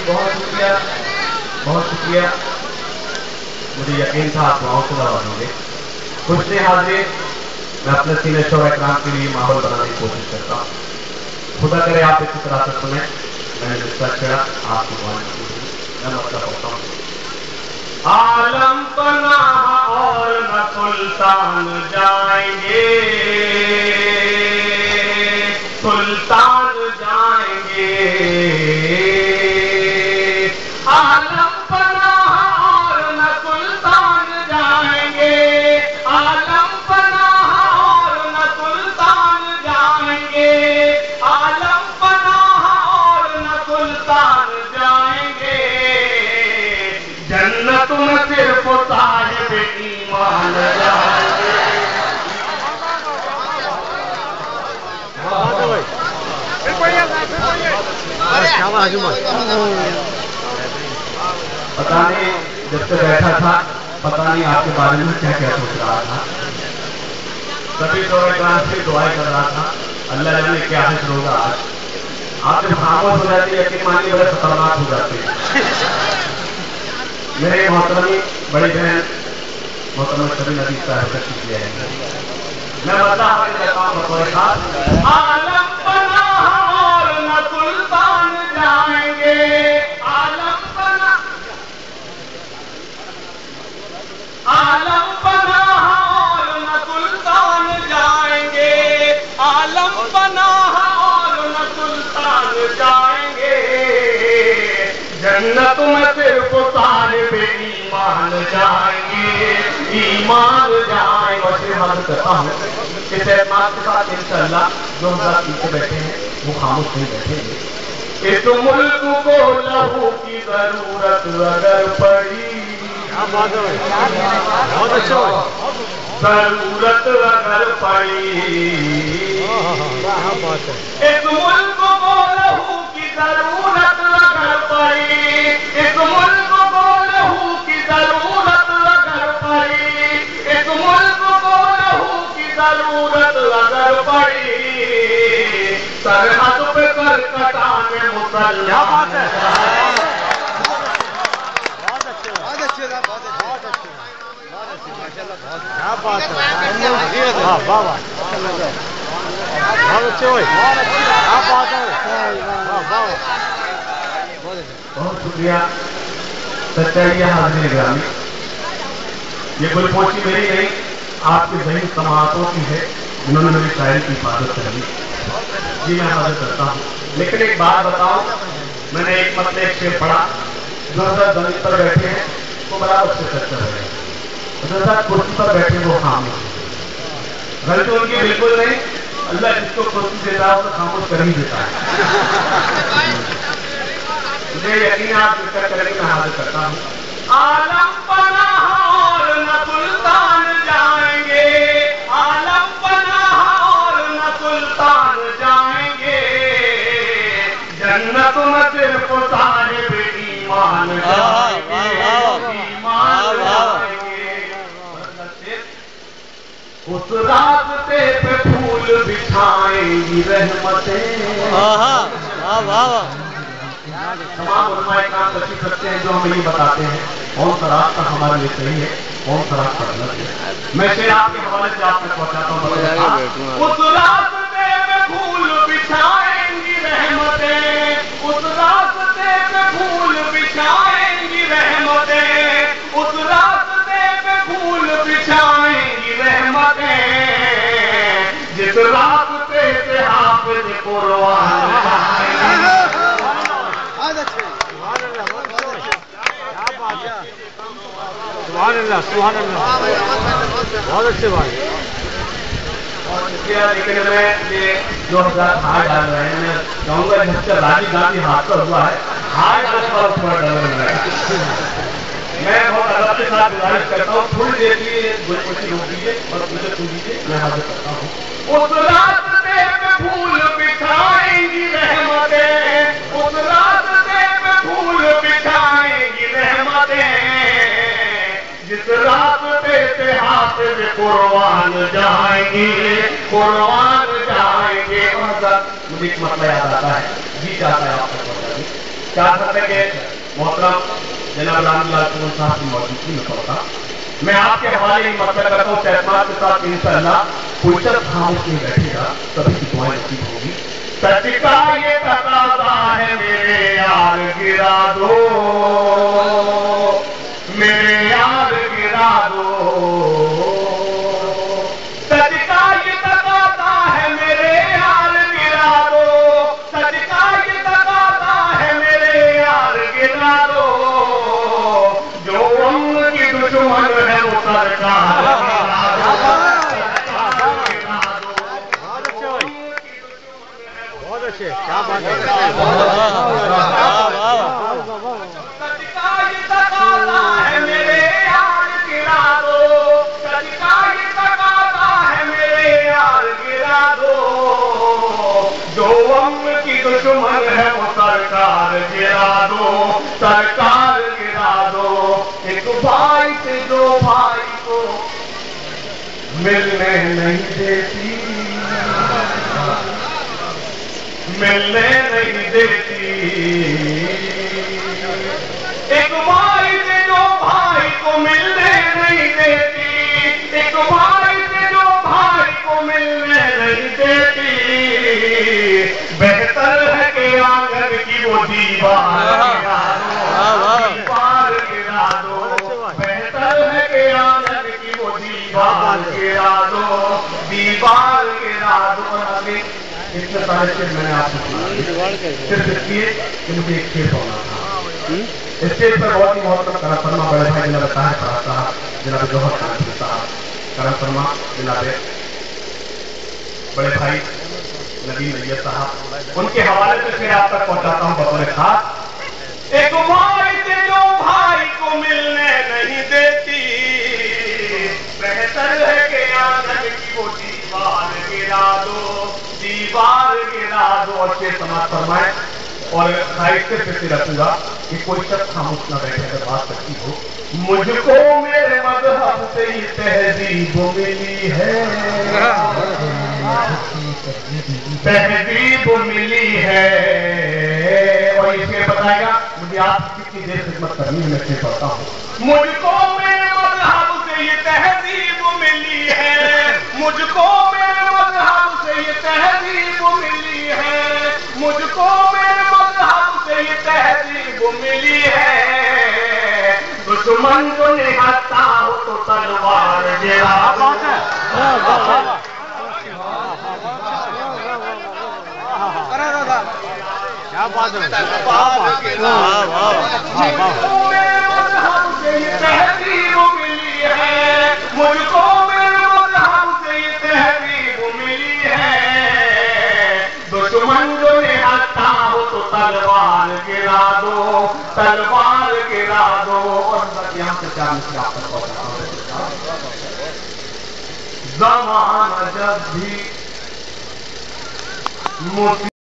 बहुत शुक्रिया, बहुत शुक्रिया। मुझे यकीन था आप दुआओं से नवाज होंगे। खुश ने हाजिर, मैं अपने सीने शोर इकराम के लिए माहौल बनाने की कोशिश करता हूँ। खुदा करे आप इसी तरह से सुने। मैंने जिसका छेड़ा आपकी दुआ मैं मतलब होता हूँ। आलम पनाह और न सुल्तान जाएंगे, सुल्तान जाएंगे। आलम पनाह और न सुल्तान जाएंगे, आलम पनाह और न सुल्तान जाएंगे, आलम पनाह और न सुल्तान जाएंगे। जन्नत में सिर्फ साहिब ईमान जाएंगे। पता नहीं जब से बैठा था, पता नहीं आपके बारे में क्या क्या सोच रहा था। सभी से दुआएं कर रहा था, अल्लाह जाने क्या हासिल होगा आज। आप जब खामोश हो जाती है, यकीन मानिए बड़े खतरनाक हो जाते हैं। मेरे मोहतरमी बड़ी बहन मोहतरम सभी नबी साहब का शुक्रिया है। मैं बता देता हूँ, आलम पनाह और न सुल्तान जाएंगे, आलम पनाह, आलम पनाह और न सुल्तान जाएंगे, आलम पनाह और न सुल्तान जाएंगे। जन्नत में सिर्फ साहिब ईमान जाएंगे, ईमान जाएंगे। और फिर हाजिर करता हूँ इस एतमाद के साथ इंशाअल्लाह जो हमारा पीछे बैठे हैं वो खामोश नहीं बैठेंगे। इस मुल्क को लहू की जरूरत अगर पड़ी, बहुत अच्छा, जरूरत अगर पड़ी, इस मुल्क को लहू की जरूरत अगर पड़ी, इस मुल्क को लहू की जरूरत अगर पड़ी, इस मुल्क को लहू की जरूरत अगर पड़ी, सरहद पे कर कटाने मुसलमान। क्या बात है, वाह वाह वाह, बहुत अच्छे हुए, क्या बात है, वाह वाह, बहुत शुक्रिया। सच्चाई हाजिर ग्रामी, ये गुल पोची मेरी नहीं, आपके ज़हीन समातों की है जिन्होंने मेरी शायरी की हिफाजत करी। जी मैं हाजिर करता हूँ। लेकिन एक बात बताओ, मैंने एक मतलब एक शेर पढ़ा, जो हजरत दलित पर बैठे हैं वो बराबर से सच्चा है, हजरत कुर्सी पर बैठे वो खामोश। गलती उनकी बिल्कुल नहीं, अल्लाह जिसको कुर्सी देता है उसे खामोश कर ही देता है। मुझे यकीन आप जिक्र करेंगे, मैं हाजिर करता हूँ। आलम पनाह और न सुल्तान जाएंगे, आलम पनाह और न सुल्तान जाएंगे। जन्नत में सिर्फ साहिब ईमान जाएंगे, ईमान जाएंगे। उस रास्ते पे फूल बिछाएंगी रहमतें। तमाम उलमाए काम तशरीफ रखते हैं जो हमें ये बताते हैं कौन सा रास्ता हमारे लिए सही है, कौन सा रास्ता गलत है। मैं शेर आपके हवाले से आप तक पहुंचाता हूँ। उस रास्ते पे फूल बिछाएंगी रहमतें, उस रास्ते पे फूल बिछाएंगी रहमतें, उस रास्ते पे फूल बिछाएंगी रहमतें। जिस रास्ते से हाफिज कुरान सुभान अल्लाह, बहुत अच्छे भाई। लेकिन मैं ये 2000 हार डाल रहे हैं, मैं कहूँगा जिसका राजीव गांधी हादसा हुआ है, हार डालने वाला थोड़ा डर लग रहा है। मैं बहुत अदब के साथ गुजारिश करता हूँ, थोड़ी देर के लिए गुलकुशी रोक दीजिए और मुझे सुन दीजिए, मैं हाजिर करता हूँ। उस रास्ते पे फूल बिछाएंगी रहमतें, उस रास्ते पे फूल बिछाएंगी रहमतें। जिस रास्ते से हाफिज कुरान जाएंगे, कुरान जाएंगे। मुझे एक मसला याद आता है, जी जाता है आप तक। चार करते के मोहतरम जनाब रामलाल कुंवर साहब की मौजूदगी में पढ़ता मैं आपके हवाले ही मतलब करता हूँ सहमात के साथ इंशाअल्लाह पुलचर खामोश नहीं बैठेगा तभी की दुआएं नसीब होगी। सच का ये तकाज़ा है मेरे यार गिरा दो, मेरे यार गिरा दो, सच का ये तकाज़ा है मेरे यार गिरा दो, सच का ये तकाज़ा है मेरे यार गिरा दो, जो उनकी दुश्मन है वो सरकार क्या बात है। सच का ये तकाज़ा है मेरे यार गिरा दो, सच का ये तकाज़ा है मेरे यार गिरा दो, जो उनकी दुश्मन है वो सरकार गिरा दो, सरकार गिरा दो। एक भाई से दो भाई को मिलने नहीं देती, मिलने नहीं देती, एक भाई से दो भाई को मिलने नहीं देती, एक भाई से दो भाई को मिलने नहीं देती, बेहतर है कि आंगन की वो दीवार गिरा दो, बेहतर है कि आंगन की वो दीवार गिरा दो, दीवार गिरा दो। इतने सारे शेर मैंने आपको सिर्फ इसलिए कि मुझे एक शेर बोलना था। स्टेज पर बहुत ही मोहतरम करम फरमा बड़े भाई जनाब ताहिर फराज साहब, जनाब जौहर कानपुर साहब, करम फरमा जनाब बड़े भाई नबीन नैयर साहब, उनके हवाले से शेर आप तक पहुंचाता हूं बतौर खास। एक भाई से दो भाई को मिलने नहीं देती, बेहतर है कि आंगन की वो दीवार गिरा दो, दीवार गिरा दो। और शेर समाप्त फरमाए और साहित्य से रखूंगा कि कोई शख्स खामोश न बैठे अगर बात करती हो। मुझको मेरे मजहब से ही तहजीब मिली है, तहजीब मिली है। और इसमें बताएगा मुझे आप कितनी देर खिदमत करनी है, मैं शेर पढ़ता हूँ। मुझको मेरे मजहब से ये तहजीब मिली है, मुझको मेरे मजहब से ये तहजीब मिली है, मुझको मेरे मजहब से ये तहजीब मिली है। दुश्मन को निहत्ता हो तो तलवार गिरा दो, क्या बात है। तहजीब मिली है, मुझको मेरे मजहब से ये तहजीब मिली है। दुश्मन जो निहत्ता हो तो तलवार गिरा दो, तलवार गिरा दो। और यहाँ से क्या मिसरा तक पहुंचा ज़माना जब भी